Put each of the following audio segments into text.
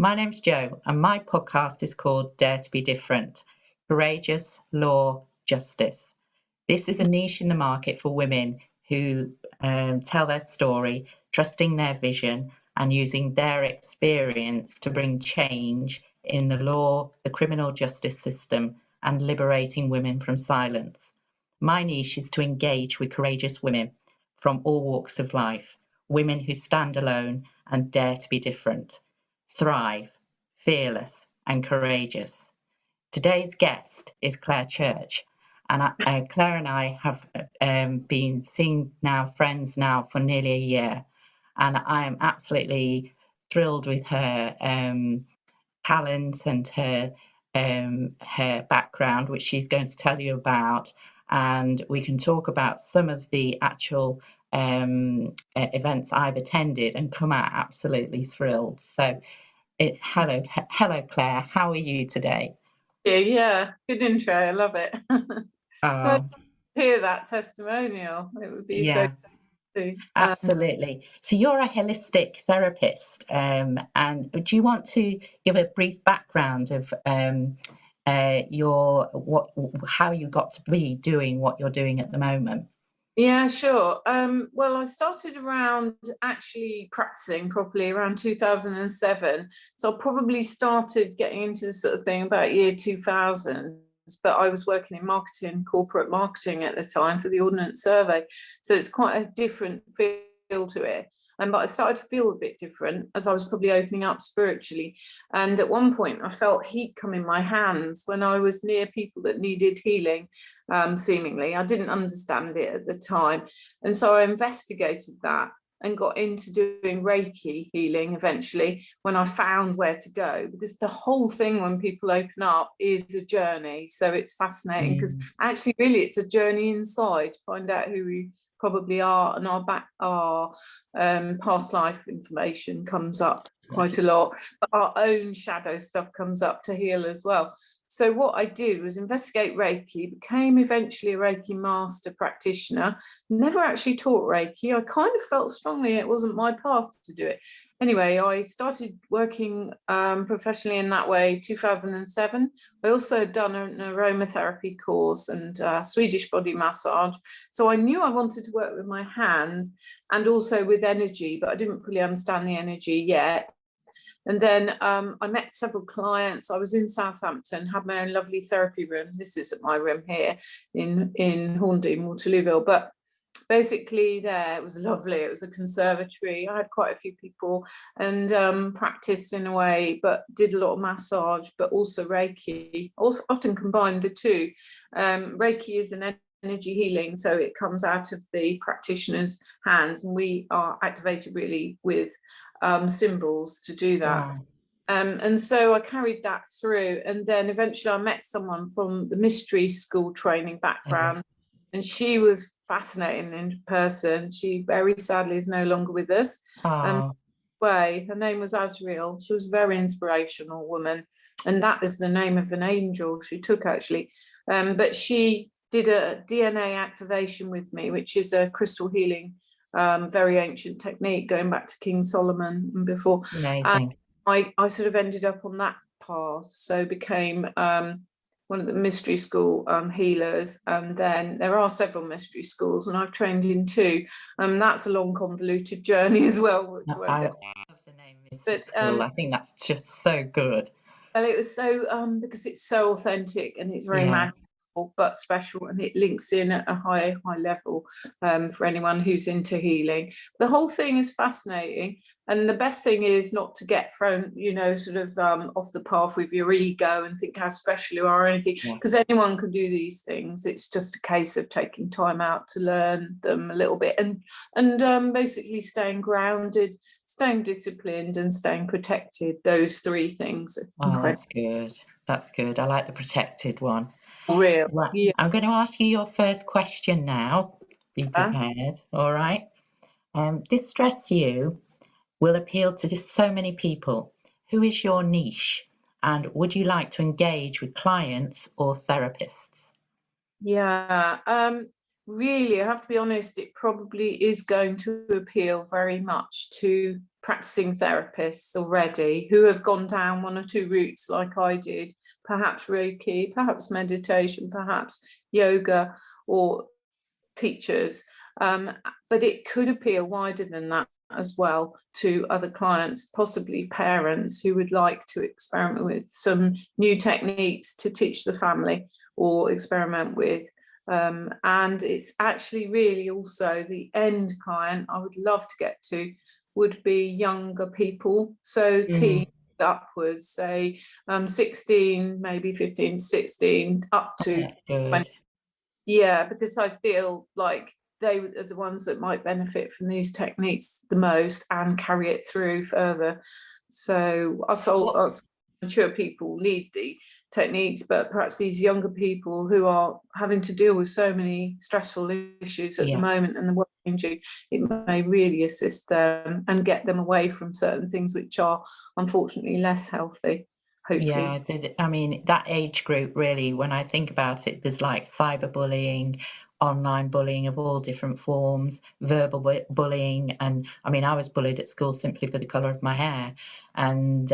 My name's Jo, and my podcast is called Dare to be Different: Courageous, Law, Justice. This is a niche in the market for women who tell their story, trusting their vision and using their experience to bring change in the law, the criminal justice system, and liberating women from silence. My niche is to engage with courageous women from all walks of life, women who stand alone and dare to be different, thrive, fearless and courageous. Today's guest is Clare Church, and Clare and I have been seeing friends now for nearly a year, and I am absolutely thrilled with her talent and her background, which she's going to tell you about, and we can talk about some of the actual events I've attended and come out absolutely thrilled. So, hello, Clare. How are you today? Yeah, good intro. I love it. So Oh, hear that testimonial. It would be yeah, so good. absolutely. So you're a holistic therapist, and do you want to give a brief background of how you got to be doing what you're doing at the moment? Yeah, sure. Well, I started around actually practicing properly around 2007. So I probably started getting into this sort of thing about year 2000. But I was working in marketing, corporate marketing at the time for the Ordnance Survey. So it's quite a different feel to it. But I started to feel a bit different as I was probably opening up spiritually. And at one point, I felt heat come in my hands when I was near people that needed healing, seemingly. I didn't understand it at the time. And so I investigated that and got into doing Reiki healing eventually when I found where to go, because the whole thing when people open up is a journey. So it's fascinating because actually really it's a journey inside to find out who we probably are, and our past life information comes up quite a lot, but our own shadow stuff comes up to heal as well. So what I did was investigate Reiki, became eventually a Reiki master practitioner, never actually taught Reiki. I kind of felt strongly it wasn't my path to do it. Anyway, I started working professionally in that way 2007. I also had done an aromatherapy course and Swedish body massage. So I knew I wanted to work with my hands and also with energy, but I didn't fully understand the energy yet. And then I met several clients. I was in Southampton, had my own lovely therapy room. This is my room here in Hornsey, Waterlooville. But basically there, it was lovely. It was a conservatory. I had quite a few people and practiced in a way, but did a lot of massage, but also Reiki. Often combined the two. Reiki is an energy healing, so it comes out of the practitioner's hands, and we are activated really with symbols to do that. Wow. And so I carried that through, and then eventually I met someone from the mystery school training background, and she was fascinating in person. She very sadly is no longer with us. Oh, Her name was Azriel. She was a very inspirational woman, and that is the name of an angel she took actually. But she did a DNA activation with me, which is a crystal healing, very ancient technique going back to King Solomon and before. amazing. And I sort of ended up on that path, so became one of the mystery school healers. And then there are several mystery schools, and I've trained in two. That's a long, convoluted journey as well. Which I love the name Mystery School. I think that's just so good. Well, it was so because it's so authentic and it's very magical but special, and it links in at a high level for anyone who's into healing. The whole thing is fascinating, and the best thing is not to get thrown, sort of off the path with your ego and think how special you are or anything, because anyone can do these things. It's just a case of taking time out to learn them a little bit and basically staying grounded, staying disciplined, and staying protected. Those three things are incredible. That's good. That's good. I like the protected one. Real. Right. Yeah. I'm going to ask you your first question now. Be prepared. All right. DeStressYou will appeal to just so many people. Who is your niche? And would you like to engage with clients or therapists? Yeah. Really, I have to be honest, it probably is going to appeal very much to practicing therapists already who have gone down 1 or 2 routes like I did, perhaps Reiki, perhaps meditation, perhaps yoga, or teachers, but it could appeal wider than that as well to other clients, possibly parents who would like to experiment with some new techniques to teach the family or experiment with. And it's actually really also the end client I would love to get to would be younger people, so teens upwards, say 16, maybe 15, 16, up to That's good. 20. Yeah, because I feel like they are the ones that might benefit from these techniques the most and carry it through further. So us mature people need the techniques, but perhaps these younger people who are having to deal with so many stressful issues at the moment and the world changing, it may really assist them and get them away from certain things which are unfortunately less healthy. Hopefully. Yeah, I mean, that age group really, when I think about it, there's like cyberbullying, online bullying of all different forms, verbal bullying. And I mean, I was bullied at school simply for the colour of my hair. And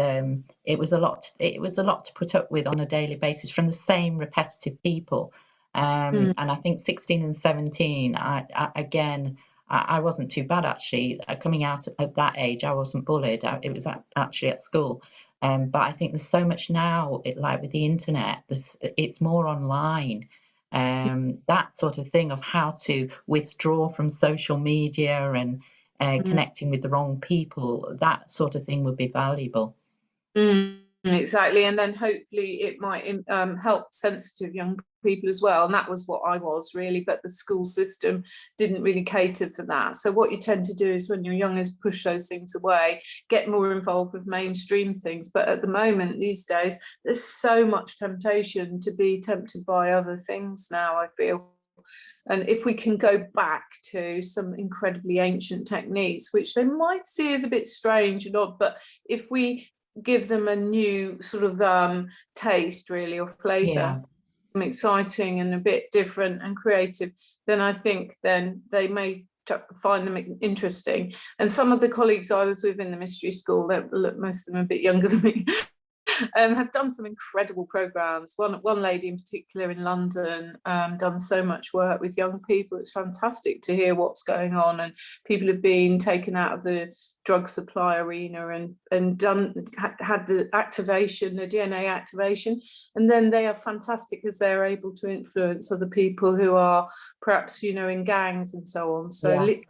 it was a lot to put up with on a daily basis from the same repetitive people. And I think 16 and 17, I wasn't too bad actually. Coming out at that age, I wasn't bullied. It was actually at school. But I think there's so much now, like with the internet, it's more online. That sort of thing of how to withdraw from social media and connecting with the wrong people, that sort of thing would be valuable. Exactly, and then hopefully it might help sensitive young people as well, and that was what I was really, but the school system didn't really cater for that. So what you tend to do is when you're young is push those things away, get more involved with mainstream things, but at the moment these days there's so much temptation to be tempted by other things now, I feel. And if we can go back to some incredibly ancient techniques, which they might see as a bit strange and odd, but if we give them a new sort of taste really, or flavour, exciting and a bit different and creative, then I think then they may find them interesting. And some of the colleagues I was with in the mystery school, most of them are a bit younger than me, have done some incredible programs. One lady in particular in London done so much work with young people. It's fantastic to hear what's going on, and people have been taken out of the drug supply arena and had the activation, the DNA activation, and then they are fantastic as they're able to influence other people who are perhaps, you know, in gangs and so on. So it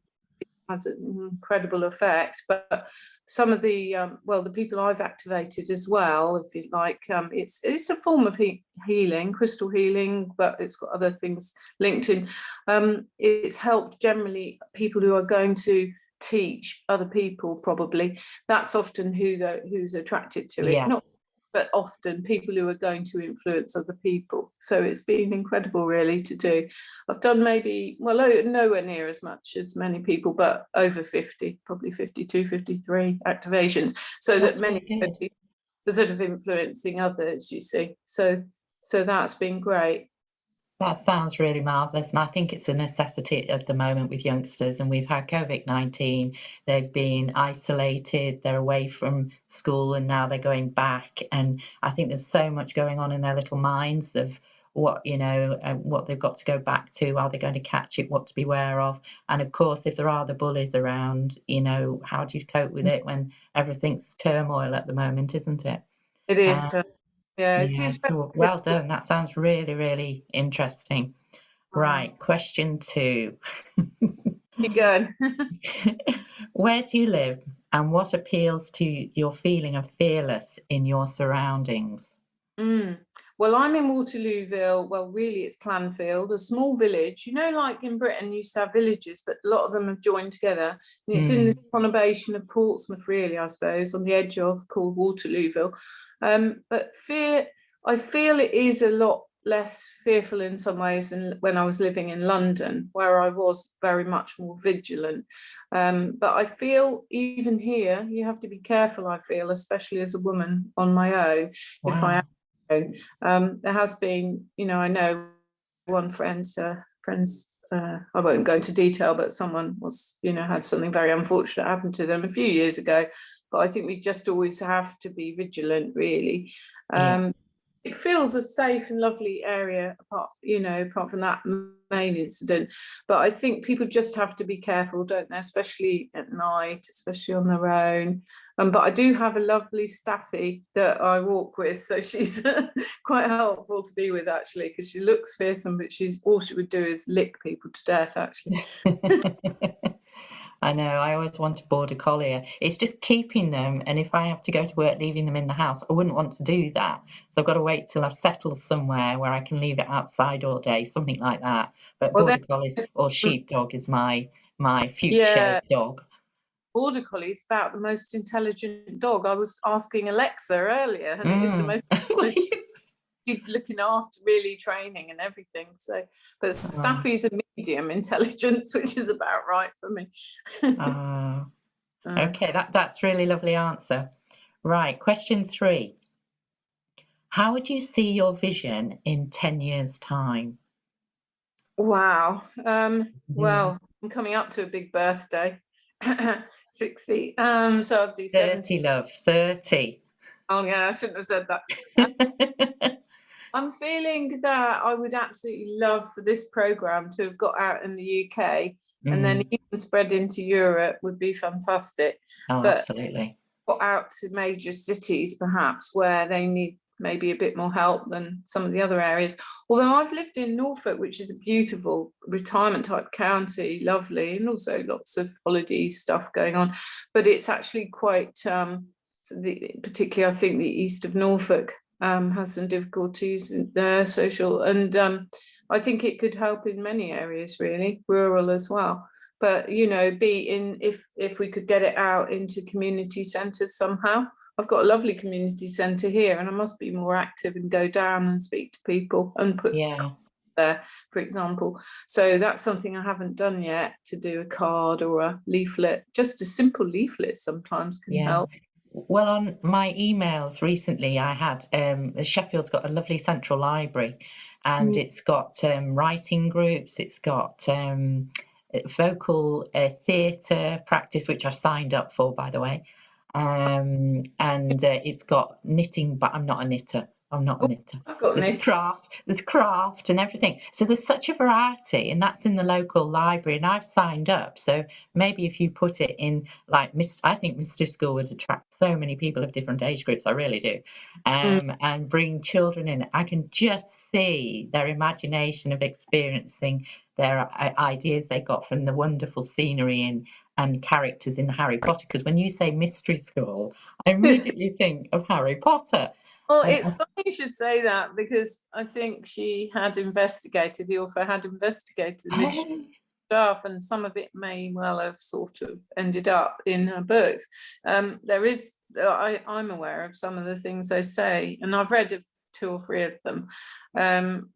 has an incredible effect. But some of the the people I've activated as well, if you like, it's a form of healing, crystal healing, but it's got other things linked in. It's helped generally people who are going to teach other people, probably. That's often who's attracted to it. Not, but often people who are going to influence other people. So it's been incredible really to do. I've done maybe, nowhere near as much as many people, but over 50, probably 52, 53 activations. So that's that many are sort of influencing others, you see. So that's been great. That sounds really marvellous, and I think it's a necessity at the moment with youngsters. And we've had COVID-19, they've been isolated, they're away from school, and now they're going back. And I think there's so much going on in their little minds of what, you know, what they've got to go back to, are they going to catch it, what to be aware of. And of course, if there are the bullies around, you know, how do you cope with it when everything's turmoil at the moment, isn't it? It is. Yeah, so well done. That sounds really, really interesting. Right, question 2. Keep going. Where do you live, and what appeals to your feeling of fearless in your surroundings? Well, I'm in Waterlooville. Well, really, it's Clanfield, a small village. You know, like in Britain, you used to have villages, but a lot of them have joined together. And it's in this conurbation of Portsmouth, really, I suppose, on the edge of, called Waterlooville. But I feel it is a lot less fearful in some ways than when I was living in London, where I was very much more vigilant. But I feel even here, you have to be careful, I feel, especially as a woman on my own, if I am. There has been, you know, I know one friend's I won't go into detail, but someone was, had something very unfortunate happen to them a few years ago. But I think we just always have to be vigilant, really. It feels a safe and lovely area apart from that main incident. But I think people just have to be careful, don't they? Especially at night, especially on their own. But I do have a lovely staffy that I walk with, so she's quite helpful to be with, actually, because she looks fearsome, but all she would do is lick people to death, actually. I know, I always want a border collie. It's just keeping them, and if I have to go to work leaving them in the house, I wouldn't want to do that. So I've got to wait till I've settled somewhere where I can leave it outside all day, something like that. But Well, border collies or sheepdog is my future yeah, dog. border collie is about the most intelligent dog. I was asking Alexa earlier, and it is the most intelligent. She's looking after, really training and everything. So, but Staffy's a medium intelligence, which is about right for me. Okay, that's really lovely answer. Right, question 3. How would you see your vision in 10 years' time? Wow. Well, I'm coming up to a big birthday, 60. So I'll do 70. 30, love, 30. Oh yeah, I shouldn't have said that. I'm feeling that I would absolutely love for this program to have got out in the UK and then even spread into Europe would be fantastic. Oh, but absolutely. Got out to major cities, perhaps, where they need maybe a bit more help than some of the other areas. Although I've lived in Norfolk, which is a beautiful retirement type county, lovely, and also lots of holiday stuff going on. But it's actually quite, particularly I think the east of Norfolk has some difficulties in their social, and I think it could help in many areas, really, rural as well. But if we could get it out into community centres somehow. I've got a lovely community centre here, and I must be more active and go down and speak to people and put there, for example. So that's something I haven't done yet, to do a card or a leaflet. Just a simple leaflet sometimes can help. Well, on my emails recently, I had Sheffield's got a lovely central library, and it's got writing groups, it's got vocal theatre practice, which I've signed up for, by the way, and it's got knitting, but I'm not a knitter. There's craft and everything. So there's such a variety, and that's in the local library, and I've signed up. So maybe if you put it in, like, I think Mystery School would attract so many people of different age groups, I really do, and bring children in. I can just see their imagination of experiencing their ideas they got from the wonderful scenery and characters in Harry Potter. Because when you say Mystery School, I immediately think of Harry Potter. Well, it's funny you should say that, because I think the author had investigated the mystery stuff, and some of it may well have sort of ended up in her books. I'm aware of some of the things they say, and I've read 2 or 3 of them.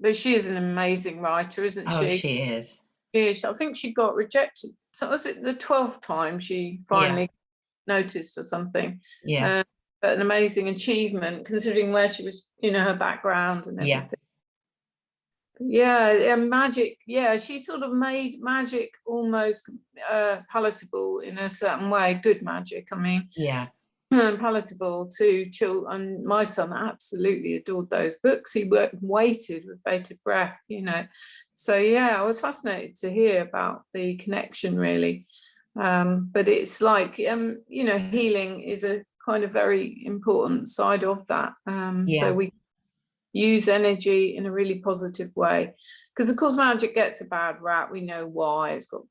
But she is an amazing writer, isn't she? Oh, she is. Yes, I think she got rejected. So was it the 12th time she finally noticed or something? Yeah. But an amazing achievement, considering where she was, her background and everything. Magic. Yeah, she sort of made magic almost palatable in a certain way. Good magic, I mean. Yeah. Palatable to children. And my son absolutely adored those books. He waited with bated breath, So I was fascinated to hear about the connection, really. But it's like, healing is a kind of very important side of that. So we use energy in a really positive way, because of course magic gets a bad rap. We know why. It's got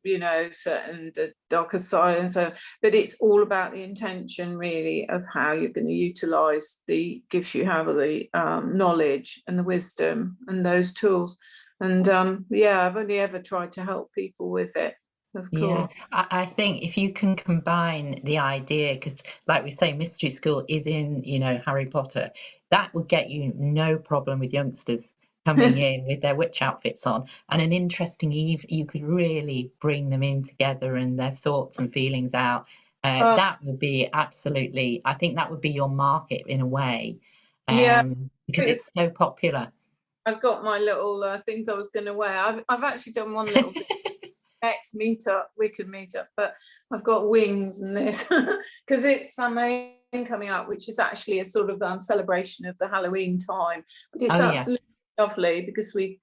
certain the darker side, and so, but it's all about the intention, really, of how you're going to utilize the gifts you have, the knowledge and the wisdom and those tools. And I've only ever tried to help people with it. Of course. I think if you can combine the idea, because like we say, Mystery School is in, Harry Potter, that would get you no problem with youngsters coming in with their witch outfits on, and an interesting eve. You could really bring them in together and their thoughts and feelings out. That would be absolutely, I think that would be your market in a way, because it's so popular. I've got my little things I was going to wear. I've actually done one little thing, next meetup, Wicked meetup, but I've got wings and this because it's Samhain coming up, which is actually a sort of celebration of the Halloween time. But it's absolutely lovely because we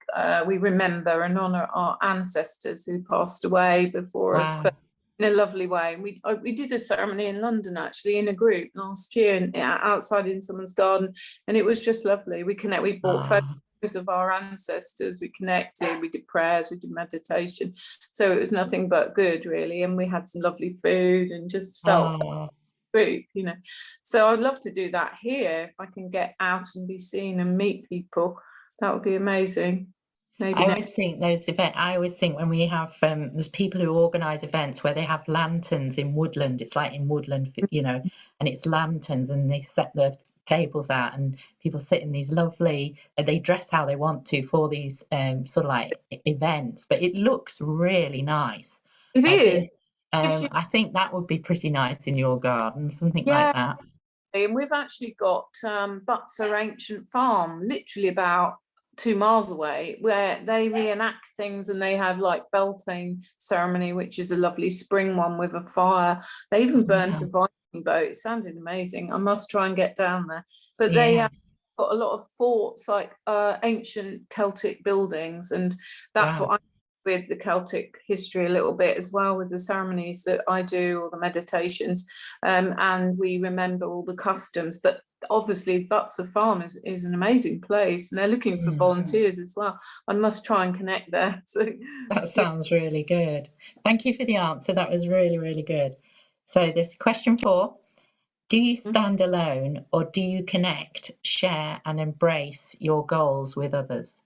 remember and honour our ancestors who passed away before us, but in a lovely way. And we did a ceremony in London actually in a group last year, outside in someone's garden, and it was just lovely. We bought photos of our ancestors, we connected, we did prayers, we did meditation, so it was nothing but good really, and we had some lovely food and just felt group, you know. So I'd love to do that here if I can get out and be seen and meet people. That would be amazing. Maybe I always think when we have there's people who organise events where they have lanterns in woodland. It's like in woodland, you know, and it's lanterns, and they set the tables out, and people sit in these lovely. They dress how they want to for these sort of like events, but it looks really nice. It is. I think that would be pretty nice in your garden, something like that. And we've actually got Butser Ancient Farm, literally about 2 miles away, where they reenact things, and they have like Beltane ceremony, which is a lovely spring one with a fire. They even burnt a Viking boat. It sounded amazing. I must try and get down there. But they have got a lot of forts, like ancient Celtic buildings, and that's what I with the Celtic history a little bit as well, with the ceremonies that I do or the meditations, and we remember all the customs. But obviously Butser Farm is an amazing place, and they're looking for volunteers as well. I must try and connect there. So that sounds really good. Thank you for the answer. That was really, really good. So this question 4, do you stand alone, or do you connect, share and embrace your goals with others?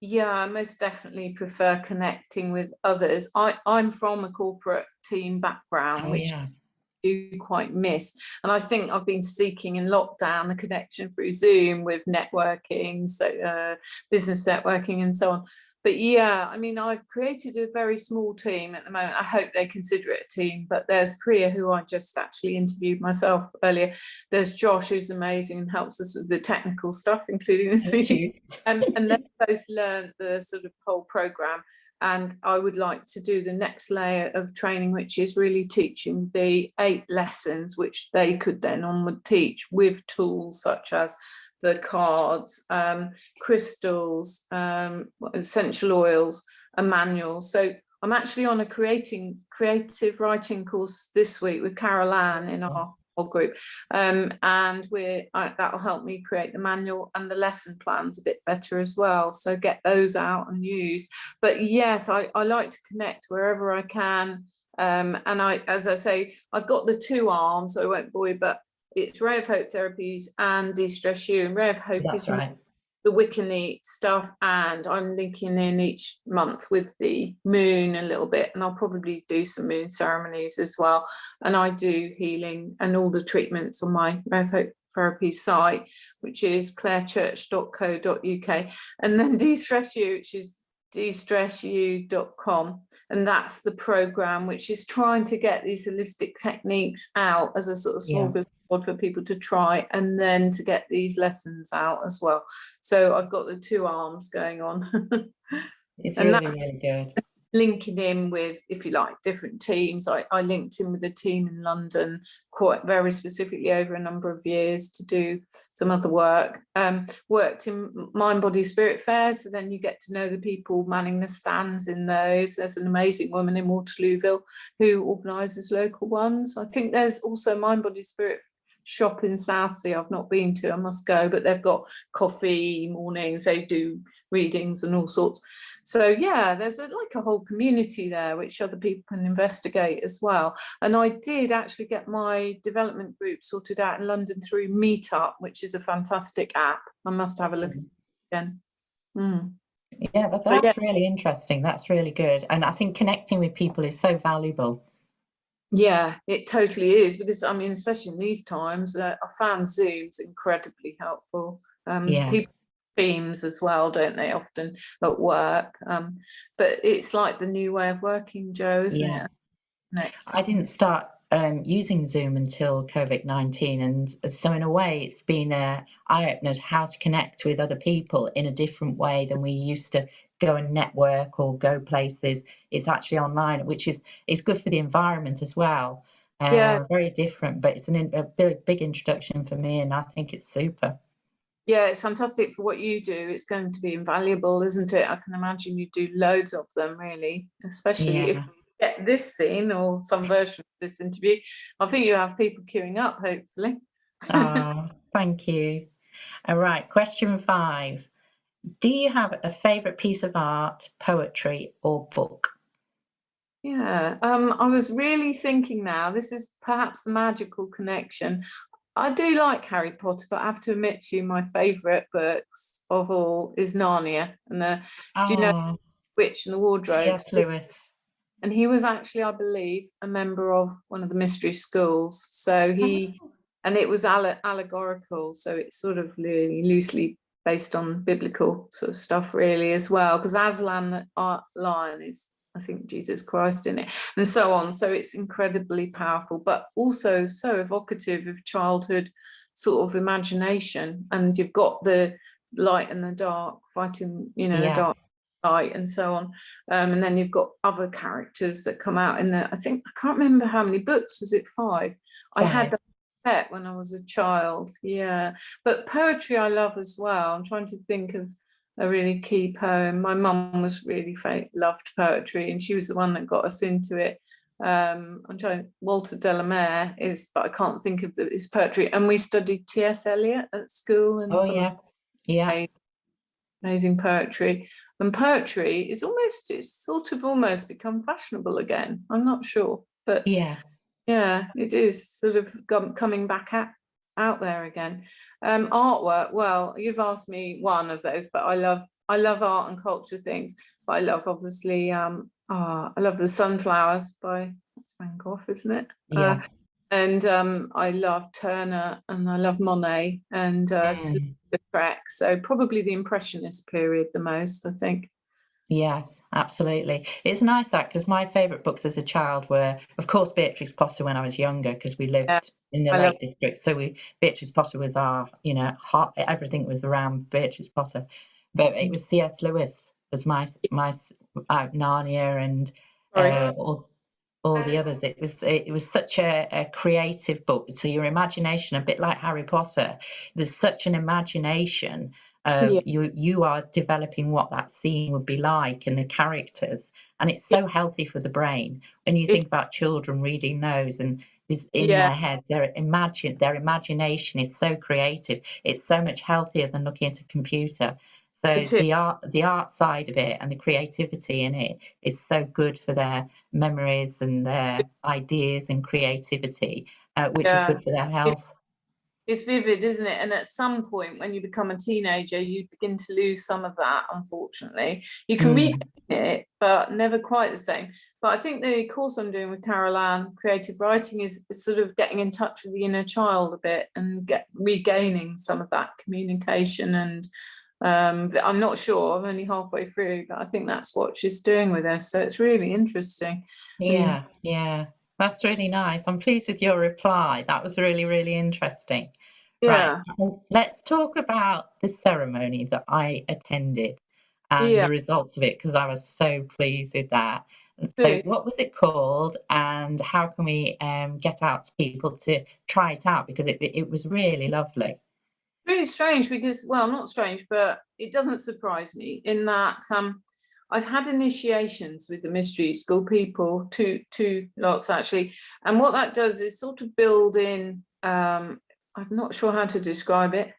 Yeah, I most definitely prefer connecting with others. I'm from a corporate team background, which I do quite miss. And I think I've been seeking in lockdown a connection through Zoom with networking, so business networking and so on. But yeah, I mean, I've created a very small team at the moment. I hope they consider it a team, but there's Priya, who I just actually interviewed myself earlier. There's Josh, who's amazing and helps us with the technical stuff, including this meeting. And they both learned the sort of whole program. And I would like to do the next layer of training, which is really teaching the 8 lessons, which they could then onward teach with tools such as the cards, crystals, essential oils, a manual. So I'm actually on a creative writing course this week with Carol Ann in our group, and that'll help me create the manual and the lesson plans a bit better as well. So get those out and used. But yes, I like to connect wherever I can. And as I say, I've got the 2 arms, so I won't bore you, but it's Ray of Hope Therapies and DeStressYou, and Ray of Hope is the Wiccan stuff, and I'm linking in each month with the moon a little bit, and I'll probably do some moon ceremonies as well. And I do healing and all the treatments on my Ray of Hope Therapy site, which is clarechurch.co.uk, and then DeStressYou, which is DeStressYou.com. And that's the program, which is trying to get these holistic techniques out as a sort of smorgasbord for people to try, and then to get these lessons out as well. So I've got the 2 arms going on. It's really, really good. Linking in with, if you like, different teams. I linked in with a team in London quite very specifically over a number of years to do some other work. Worked in mind, body, spirit fairs, so then you get to know the people manning the stands in those. There's an amazing woman in Waterlooville who organises local ones. I think there's also mind, body, spirit shop in Southsea I've not been to. I must go, but they've got coffee mornings, they do readings and all sorts. So yeah, there's like a whole community there which other people can investigate as well. And I did actually get my development group sorted out in London through Meetup, which is a fantastic app. I must have a look again. Yeah, that's really interesting. That's really good. And I think connecting with people is so valuable. Yeah, it totally is, because I mean, especially in these times, I found Zoom's incredibly helpful. People teams as well, don't they, often at work, but it's like the new way of working, Jo, isn't it? I didn't start using Zoom until COVID-19, and so in a way it's been a eye-opener how to connect with other people in a different way than we used to go and network or go places. It's actually online, which is good for the environment as well. Yeah. Very different, but it's a big introduction for me, and I think it's super. Yeah, it's fantastic for what you do. It's going to be invaluable, isn't it? I can imagine you do loads of them, really, especially if Yeah. you get this scene or some version of this interview. I think you have people queuing up, hopefully. Thank you. All right, question 5. Do you have a favourite piece of art, poetry, or book? Yeah, I was really thinking now, this is perhaps the magical connection. I do like Harry Potter, but I have to admit to you, my favourite books of all is Narnia and do you know, Oh, Witch and the Wardrobe? C.S. Lewis. And he was actually, I believe, a member of one of the mystery schools. So and it was allegorical, so it's sort of really loosely based on biblical sort of stuff, really, as well. Because Aslan, the art lion, is, I think, Jesus Christ in it, and so on. So it's incredibly powerful, but also so evocative of childhood sort of imagination. And you've got the light and the dark fighting, the Yeah, dark light and so on. And then you've got other characters that come out in there. I can't remember how many books, was it 5? I had 5. that set when I was a child. Yeah, but poetry I love as well. I'm trying to think of a really key poem. My mum was really loved poetry, and she was the one that got us into it. I'm trying. Walter Delamere is, but I can't think of his poetry. And we studied T.S. Eliot at school, and Oh, some yeah. Yeah. amazing poetry. And poetry is it's sort of almost become fashionable again. I'm not sure, but Yeah. yeah, it is sort of coming back out there again. Artwork, well, you've asked me one of those, but I love art and culture things. But I love, obviously, I love the Sunflowers by, that's Van Gogh, isn't it? Yeah. And I love Turner, and I love Monet, and Lautrec. So probably the Impressionist period the most, I think. Yes, absolutely. It's nice that, because my favourite books as a child were, of course, Beatrix Potter when I was younger, because we Yeah, lived in the I love. Lake District. So Beatrix Potter was our, heart, everything was around Beatrix Potter. But it was C.S. Lewis was my Narnia, and Sorry. all the others. It was such a creative book. So your imagination, a bit like Harry Potter, there's such an imagination of Yeah, you are developing what that scene would be like and the characters, and it's so healthy for the brain when you it's think about children reading those, and is in yeah, their head, their imagination is so creative. It's so much healthier than looking at a computer. So it is. the art side of it and the creativity in it is so good for their memories and their ideas and creativity, which is Yeah. good for their health. It's vivid, isn't it? And at some point when you become a teenager, you begin to lose some of that, unfortunately. You can read Mm, it, but never quite the same. But I think the course I'm doing with Carol Ann, creative writing, is sort of getting in touch with the inner child a bit and regaining some of that communication. And I'm not sure, I'm only halfway through, but I think that's what she's doing with us. So it's really interesting. And yeah, yeah. That's really nice. I'm pleased with your reply. That was really, really interesting. Right. yeah, Let's talk about the ceremony that I attended and yeah. the results of it, because I was so pleased with that. And so, Good. what was it called, and how can we get out to people to try it out? Because it was really lovely. Really strange because, well, not strange, but it doesn't surprise me in that I've had initiations with the mystery school people, two lots actually, and what that does is sort of build in. I'm not sure how to describe it.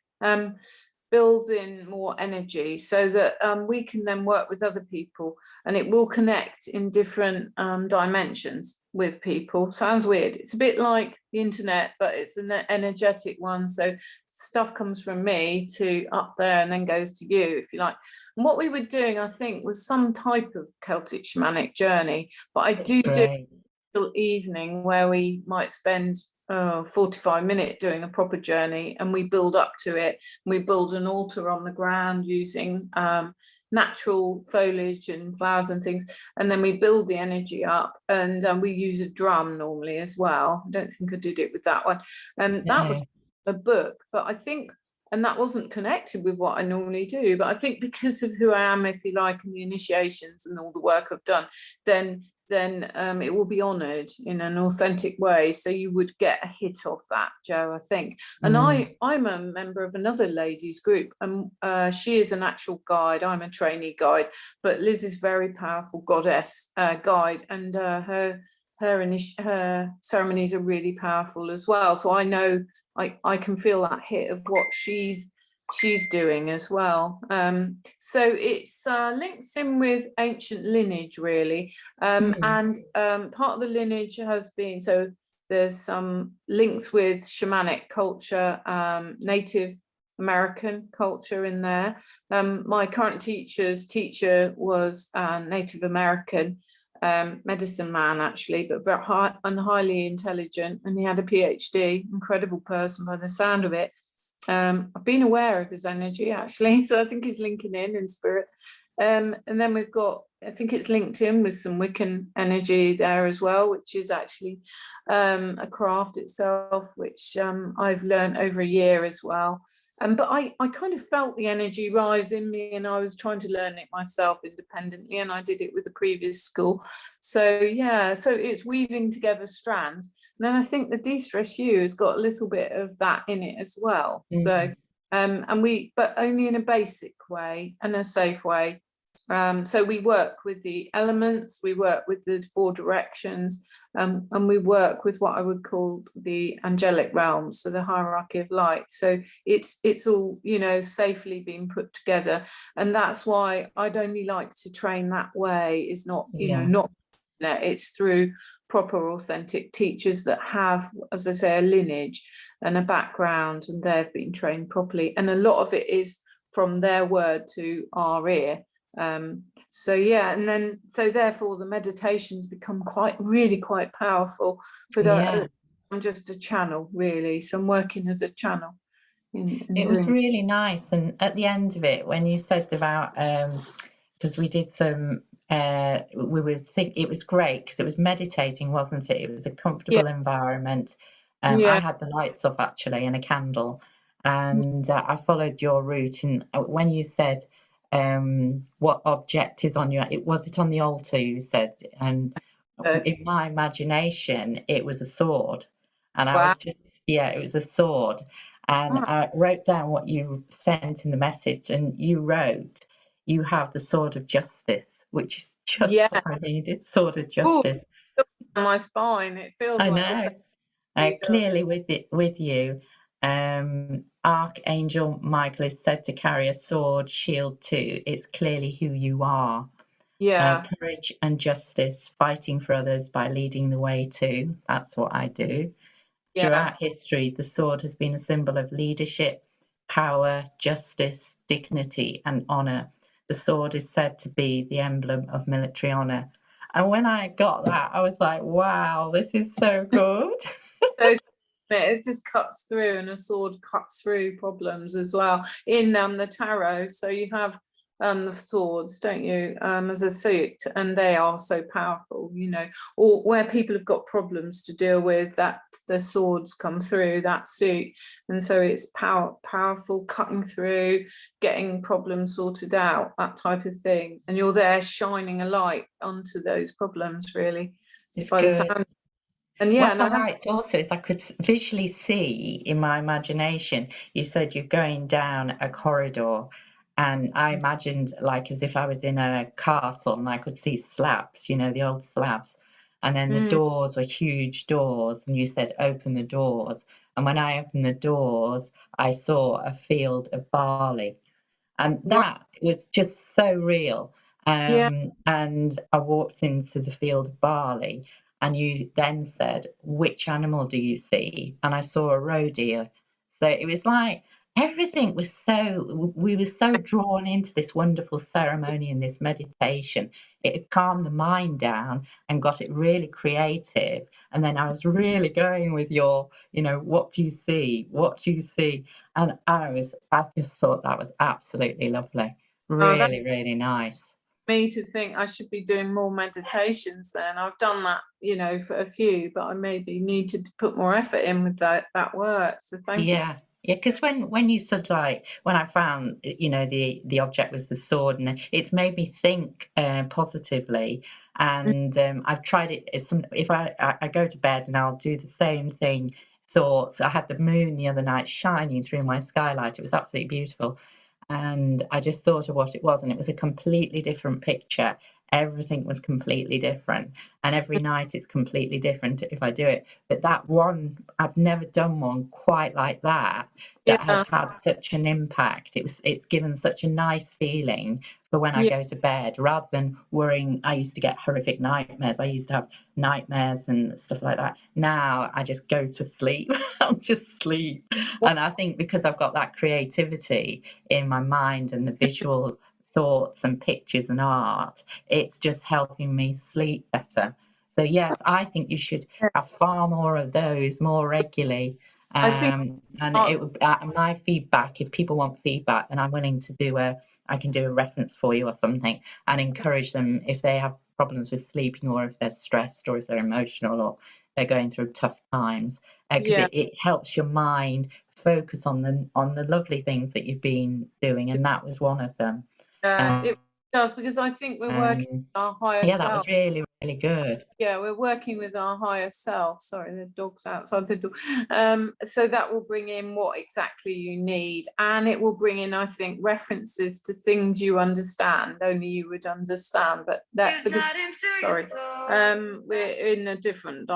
Builds in more energy so that we can then work with other people, and it will connect in different dimensions with people. Sounds weird. It's a bit like the internet, but it's an energetic one. So stuff comes from me to up there and then goes to you, if you like. And what we were doing, I think, was some type of Celtic shamanic journey, but I It's do great. evening where we might spend 45 minutes doing a proper journey, and we build up to it. We build an altar on the ground using natural foliage and flowers and things, and then we build the energy up, and we use a drum normally as well. I don't think I did it with that one, and that was a book, but I think, and that wasn't connected with what I normally do, but I think because of who I am, if you like, and the initiations and all the work I've done, then it will be honoured in an authentic way. So you would get a hit off that, Joe, I think. And I'm a member of another ladies group, and she is an actual guide. I'm a trainee guide, but Liz is very powerful goddess guide, and her ceremonies are really powerful as well. So I know I can feel that hit of what she's doing as well. So it's links in with ancient lineage, really. And part of the lineage has been, so there's some links with shamanic culture, Native American culture in there. My current teacher's teacher was Native American medicine man, actually, but very high and highly intelligent, and he had a PhD, incredible person by the sound of it. I've been aware of his energy, actually, so I think he's linking in spirit. And then we've got, I think it's linked in with some Wiccan energy there as well, which is actually a craft itself, which I've learned over a year as well. But I kind of felt the energy rise in me, and I was trying to learn it myself independently, and I did it with the previous school. So yeah, so it's weaving together strands. And then I think the DeStressYou has got a little bit of that in it as well. So but only in a basic way and a safe way. So we work with the elements, we work with the 4 directions, and we work with what I would call the angelic realms, so the hierarchy of light. So it's all, you know, safely being put together, and that's why I'd only like to train that way. Is not, you know, not that it's through proper authentic teachers that have, as I say, a lineage and a background, and they've been trained properly, and a lot of it is from their word to our ear. So yeah, and then so therefore the meditations become really quite powerful, but I'm just a channel, really, so I'm working as a channel. It was really nice, and at the end of it, when you said about because we did some we would think it was great because it was meditating, wasn't it? It was a comfortable environment. I had the lights off, actually, and a candle, and I followed your route. And when you said what object is on your, was it on the altar, you said? And in my imagination it was a sword, and I was just, it was a sword. And I wrote down what you sent in the message, and you wrote, you have the sword of justice, which is just what I needed. Sword of justice. Ooh, on my spine, it feels I like know. Clearly with you, Archangel Michael is said to carry a sword, shield too. It's clearly who you are. Courage and justice, fighting for others by leading the way too. That's what I do. Throughout history, the sword has been a symbol of leadership, power, justice, dignity, and honour. The sword is said to be the emblem of military honour. And when I got that, I was like, wow, this is so good. It just cuts through, and a sword cuts through problems as well in the tarot. So you have the swords, don't you, as a suit, and they are so powerful, you know, or where people have got problems to deal with, that the swords come through that suit, and so it's powerful, cutting through, getting problems sorted out, that type of thing, and you're there shining a light onto those problems, really. It's good. And what I liked also is I could visually see in my imagination, you said you're going down a corridor, and I imagined like as if I was in a castle, and I could see slabs, you know, the old slabs, and then the doors were huge doors, and you said open the doors, and when I opened the doors I saw a field of barley, and that was just so real. And I walked into the field of barley, and you then said, which animal do you see? And I saw a roe deer. So it was like everything was we were so drawn into this wonderful ceremony and this meditation. It had calmed the mind down and got it really creative. And then I was really going with your, you know, what do you see? What do you see? And I just thought that was absolutely lovely. That's Really, really nice. me to think I should be doing more meditations then. I've done that, for a few, but I maybe need to put more effort in with that work. So thank you. Yeah. Yeah, because when you sort of like when I found the object was the sword, and it's made me think positively. And I've tried it as some if I go to bed and I'll do the same thing. Thoughts. I had the moon the other night shining through my skylight. It was absolutely beautiful. And I just thought of what it was, and it was a completely different picture. Everything was completely different. And every night it's completely different if I do it. But that one, I've never done one quite like that has Yeah, had such an impact. It's given such a nice feeling for when I yeah, go to bed, rather than worrying. I used to get horrific nightmares. I used to have nightmares and stuff like that. Now I just go to sleep. I'll just sleep. And I think because I've got that creativity in my mind and the visual thoughts and pictures and art, it's just helping me sleep better. So yes, I think you should have far more of those more regularly. I think And art, it would my feedback, if people want feedback, then I'm willing to I can do a reference for you or something, and encourage them if they have problems with sleeping, or if they're stressed, or if they're emotional, or they're going through tough times, because yeah, it helps your mind focus on the lovely things that you've been doing, and that was one of them. it does, because I think we're working Um, with our higher yeah, that self. was really, really good. Yeah, we're working with our higher self. Sorry, the dog's outside the door. So that will bring in what exactly you need, and it will bring in, I think, references to things you understand, only you would understand. But that's because, sorry, we're in a different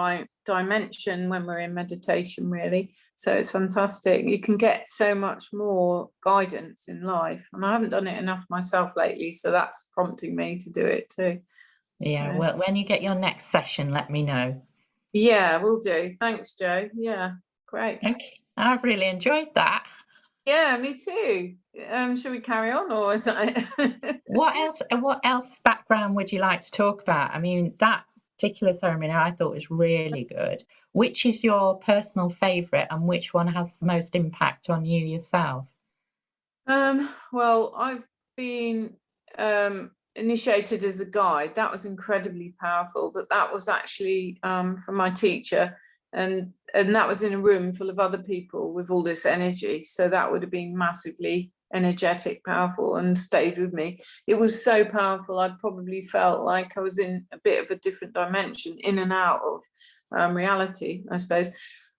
dimension when we're in meditation, really. So it's fantastic. You can get so much more guidance in life, and I haven't done it enough myself lately, so that's prompting me to do it too. Yeah, So. well, when you get your next session, let me know. Yeah, will do. Thanks, Jo. Yeah, great. Okay, I've really enjoyed that. Yeah, me too. Shall we carry on, or is that What else background would you like to talk about? I mean, that particular ceremony I thought was really good. Which is your personal favorite, and which one has the most impact on you yourself? Well, I've been initiated as a guide. That was incredibly powerful, but that was actually from my teacher, and that was in a room full of other people with all this energy. So that would have been massively energetic, powerful, and stayed with me. It was so powerful. I probably felt like I was in a bit of a different dimension, in and out of reality, I suppose.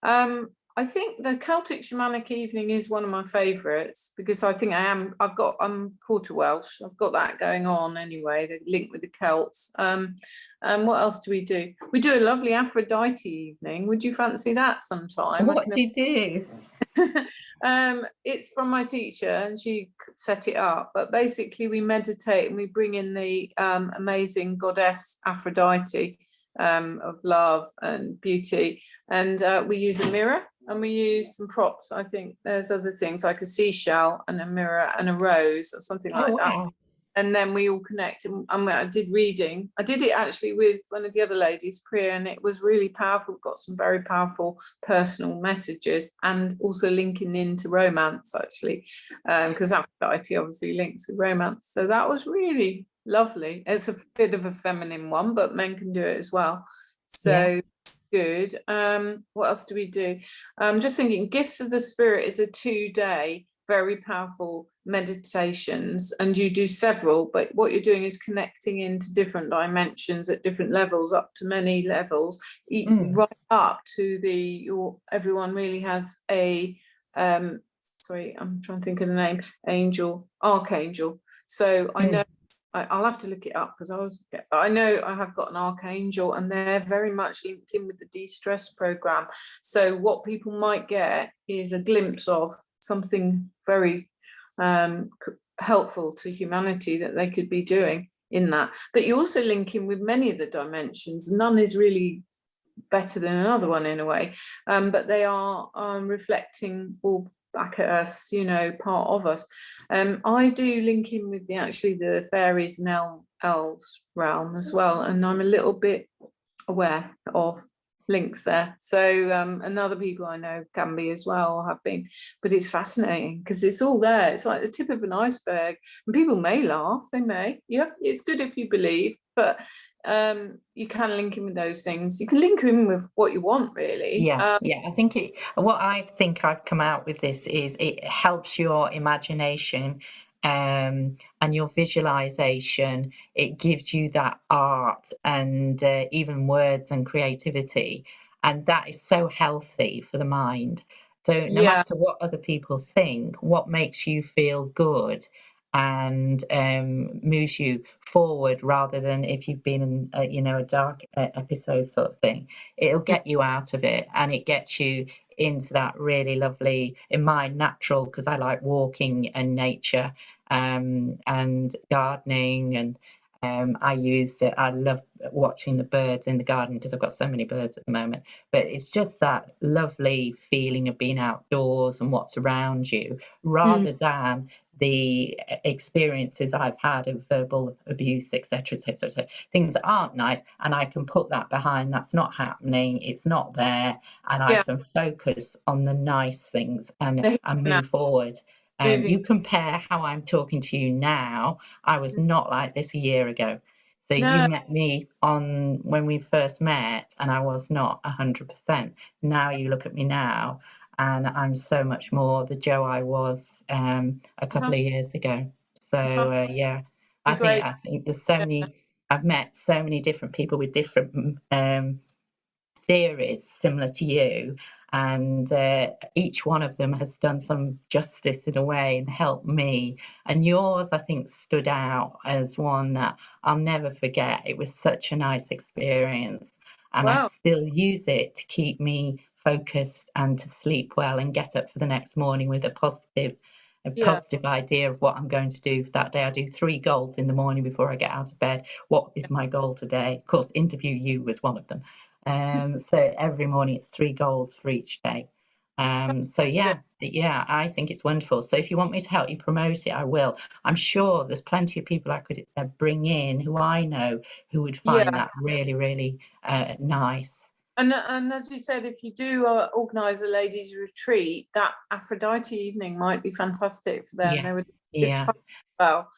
I think the Celtic Shamanic Evening is one of my favourites, because I think I'm quarter Welsh. I've got that going on anyway, the link with the Celts. And what else do? We do a lovely Aphrodite evening. Would you fancy that sometime? What do you do? It's from my teacher, and she set it up. But basically, we meditate and we bring in the amazing goddess Aphrodite, of love and beauty, and we use a mirror, and we use some props. I think there's other things like a seashell and a mirror and a rose or something Oh like that. wow. And then we all connect. And I did reading. I did it actually with one of the other ladies, Priya, and it was really powerful. Got some very powerful personal messages, and also linking into romance, actually, because Aphrodite obviously links with romance. So that was really lovely. It's a bit of a feminine one, but men can do it as well. Yeah. So good. What else do we do? Just thinking, Gifts of the Spirit is a 2-day very powerful meditations, and you do several, but what you're doing is connecting into different dimensions at different levels, up to many levels, right up to everyone really has a sorry, I'm trying to think of the name, archangel. So I know I'll have to look it up, because I know I have got an archangel, and they're very much linked in with the de-stress program. So what people might get is a glimpse of something very helpful to humanity that they could be doing in that. But you also link in with many of the dimensions. None is really better than another one in a way, but they are reflecting all back at us, part of us. I do link in with the fairies and elves realm as well, and I'm a little bit aware of links there. So and other people I know can be as well, or have been, but it's fascinating because it's all there. It's like the tip of an iceberg, and people may laugh, they may. It's good if you believe, but you can link in with those things. You can link in with what you want, really. Yeah, I think what I think I've come out with this is it helps your imagination, and your visualization. It gives you that art and even words and creativity, and that is so healthy for the mind. So no Yeah, matter what other people think, what makes you feel good and moves you forward, rather than if you've been in a dark episode sort of thing, it'll get you out of it, and it gets you into that really lovely, in my natural, because I like walking and nature, and gardening, and I love watching the birds in the garden because I've got so many birds at the moment. But it's just that lovely feeling of being outdoors and what's around you, mm, rather than the experiences I've had of verbal abuse, etc., etc., things that aren't nice, and I can put that behind. That's not happening. It's not there, and I yeah. can focus on the nice things and The move forward. moving. You compare how I'm talking to you now. I was not like this a year ago. So you No, met me on when we first met, and I was not 100%. Now you look at me now, and I'm so much more the Joe I was a couple of years ago. So yeah, be great. I think there's so many. I've met so many different people with different theories similar to you, and each one of them has done some justice in a way and helped me. And yours, I think, stood out as one that I'll never forget. It was such a nice experience, and I Wow. still use it to keep me focused and to sleep well and get up for the next morning with a Yeah. positive idea of what I'm going to do for that day. I do 3 goals in the morning before I get out of bed. What is my goal today? Of course, interview you was one of them. So every morning it's 3 goals for each day. So Yeah. yeah, I think it's wonderful. So if you want me to help you promote it, I will. I'm sure there's plenty of people I could bring in who I know who would find Yeah. that really, really nice. And as you said, if you do organise a ladies' retreat, that Aphrodite evening might be fantastic for them. Yeah, They would. It's yeah. fun as well.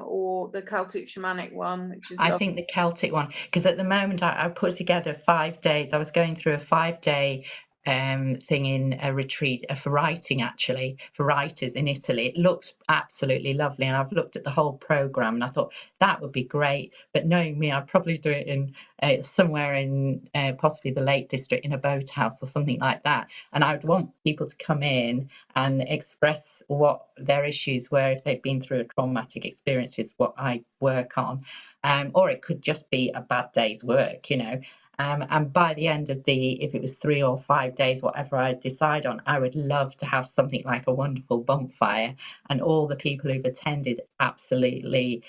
Or the Celtic shamanic one, which is I lovely. think the Celtic one, because at the moment I put together 5 days. I was going through a 5 day thing in a retreat for writing, actually, for writers in Italy. It looks absolutely lovely, and I've looked at the whole program, and I thought that would be great. But knowing me, I'd probably do it in somewhere in possibly the Lake District, in a boathouse or something like that. And I would want people to come in and express what their issues were if they've been through a traumatic experience, which is what I work on. Or it could just be a bad day's work, you know. And by the end of if it was 3 or 5 days, whatever I decide on, I would love to have something like a wonderful bonfire, and all the people who've attended absolutely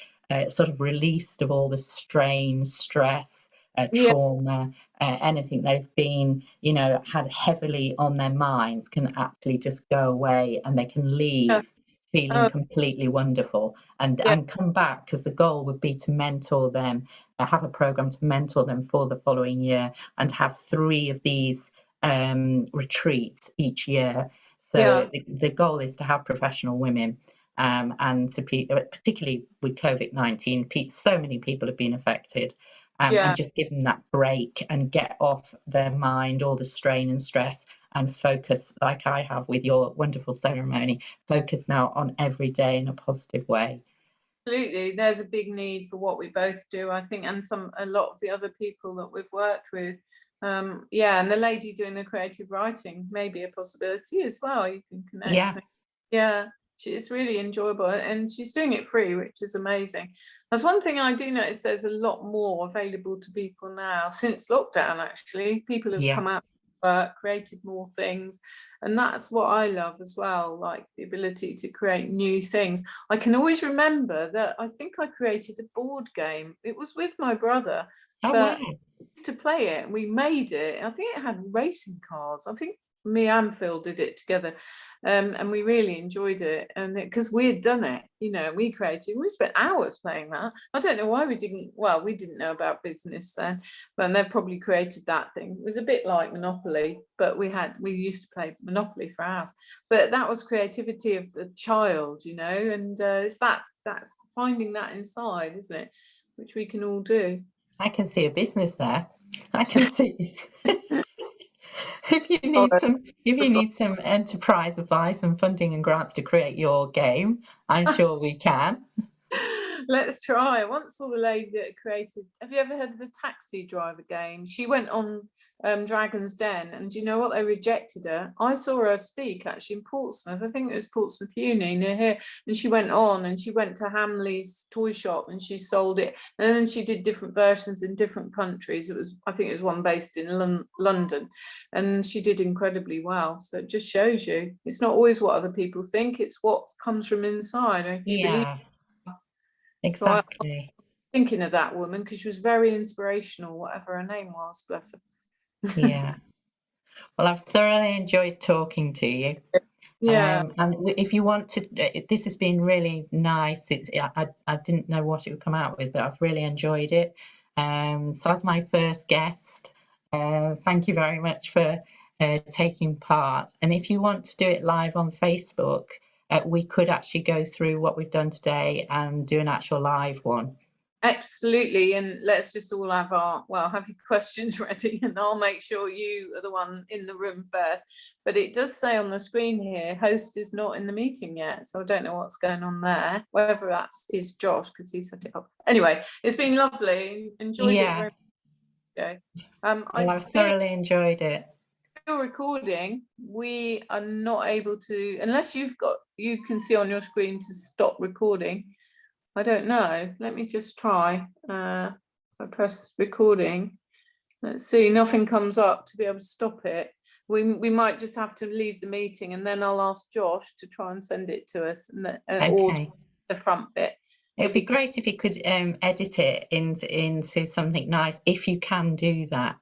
sort of released of all the strain, stress, Yeah. trauma, anything they've been, had heavily on their minds can actually just go away, and they can Yeah. leave feeling Oh, completely wonderful, and yeah. come back, because the goal would be to mentor them, have a program to mentor them for the following year, and have 3 of these retreats each year. So Yeah. the goal is to have professional women, and particularly with COVID-19, so many people have been affected, and Yeah. just give them that break and get off their mind all the strain and stress, and focus, like I have with your wonderful ceremony, focus now on every day in a positive way. Absolutely. There's a big need for what we both do, I think, and a lot of the other people that we've worked with. Yeah, and the lady doing the creative writing may be a possibility as well. You can connect. Yeah, Yeah, it's really enjoyable, and she's doing it free, which is amazing. That's one thing I do notice. There's a lot more available to people now since lockdown. Actually, people have yeah. come out, created more things, and that's what I love as well. Like the ability to create new things. I can always remember that I think I created a board game. It was with my brother, Oh, but wow. to play it, and we made it. I think it had racing cars. I think me and Phil did it together, and we really enjoyed it. And because we had done it, you know, we spent hours playing that. I don't know why we didn't. Well, we didn't know about business then, but they've probably created that thing. It was a bit like Monopoly, but we used to play Monopoly for hours. But that was creativity of the child, you know, and it's that's finding that inside, isn't it? Which we can all do. I can see a business there. I can see. If you need some enterprise advice and funding and grants to create your game, I'm sure we can. Let's try. I once saw the lady that created. Have you ever heard of the taxi driver game? She went on Dragon's Den, and do you know what? They rejected her. I saw her speak actually in Portsmouth. I think it was Portsmouth Uni near here, and she went on and she went to Hamley's toy shop and she sold it. And then she did different versions in different countries. I think it was one based in London, and she did incredibly well. So it just shows you it's not always what other people think; it's what comes from inside. And if you believe. Exactly. So thinking of that woman because she was very inspirational, whatever her name was, bless her. Yeah. Well, I've thoroughly enjoyed talking to you. Yeah. And if you want to, this has been really nice. I didn't know what it would come out with, but I've really enjoyed it. So as my first guest, thank you very much for taking part. And if you want to do it live on Facebook, we could actually go through what we've done today and do an actual live one. Absolutely, and let's just all have have your questions ready, and I'll make sure you are the one in the room first. But it does say on the screen here, host is not in the meeting yet, so I don't know what's going on there. Whether that is Josh, because he set it up. Anyway, it's been lovely. Enjoyed it very much. I've thoroughly enjoyed it. Recording, we are not able to, unless you can see on your screen to stop recording. I don't know. Let me just try. I press recording. Let's see. Nothing comes up to be able to stop it. We might just have to leave the meeting, and then I'll ask Josh to try and send it to us, or the front bit. It'd be great if you could edit it into something nice, if you can do that.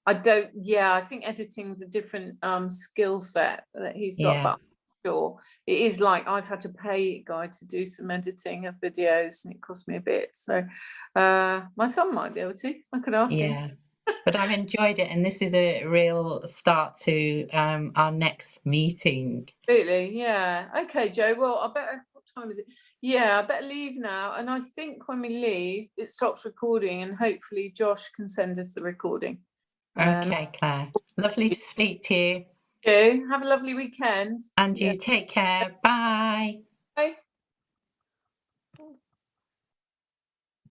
I think editing's a different skill set that he's got, but sure it is like I've had to pay a guy to do some editing of videos, and it cost me a bit. So my son might be able to. I could ask him. But I've enjoyed it, and this is a real start to our next meeting. Absolutely, yeah. Okay, Joe. Well, what time is it? Yeah, I better leave now. And I think when we leave, it stops recording, and hopefully Josh can send us the recording. Okay, Claire. Lovely to speak to you. Have a lovely weekend. And you take care. Bye. Bye.